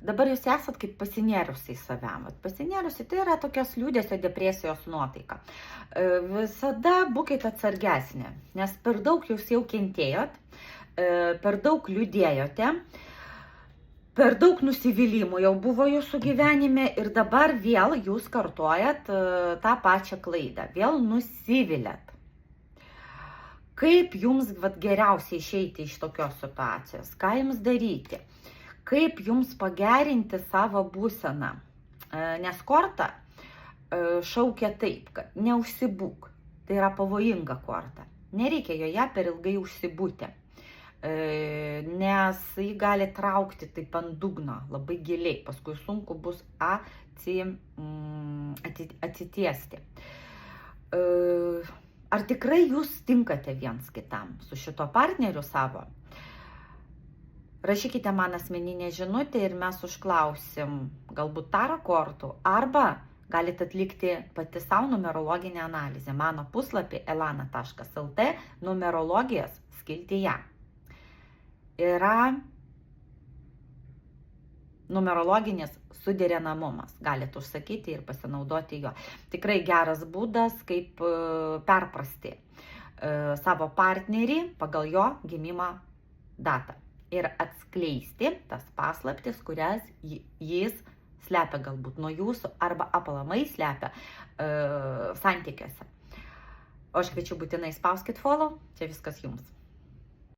dabar jūs esat kaip pasinėrusiai savęm. Pasinėrusiai tai yra tokios liūdėsio depresijos nuotaika. Visada būkite atsargesnė, nes per daug jūs jau kentėjot, per daug liūdėjote, per daug nusivylimų jau buvo jūsų gyvenime ir dabar vėl jūs kartojat tą pačią klaidą, vėl nusivilėt. Kaip jums geriausiai išeiti iš tokios situacijos, ką jums daryti, kaip jums pagerinti savo būseną, nes korta šaukia taip, kad neužsibūk, tai yra pavojinga korta, nereikia joje per ilgai užsibūti, nes jį gali traukti taip ant dugno labai giliai, paskui sunku bus atsitiesti. Ar tikrai jūs tinkate viens kitam su šito partneriu savo? Rašykite man asmeninę žinutę ir mes užklausim galbūt tarot kortų, arba galite atlikti pati savo numerologinę analizę. Mano puslapį elana.lt numerologijos skiltyje yra numerologinis suderinamumas. Galite užsakyti ir pasinaudoti jo. Tikrai geras būdas, kaip perprasti savo partnerį pagal jo gimimo datą ir atskleisti tas paslaptis, kurias jis slepia galbūt nuo jūsų arba aplamai slepia santykiuose. O aš kviečiu būtinai spauskit follow, čia viskas jums.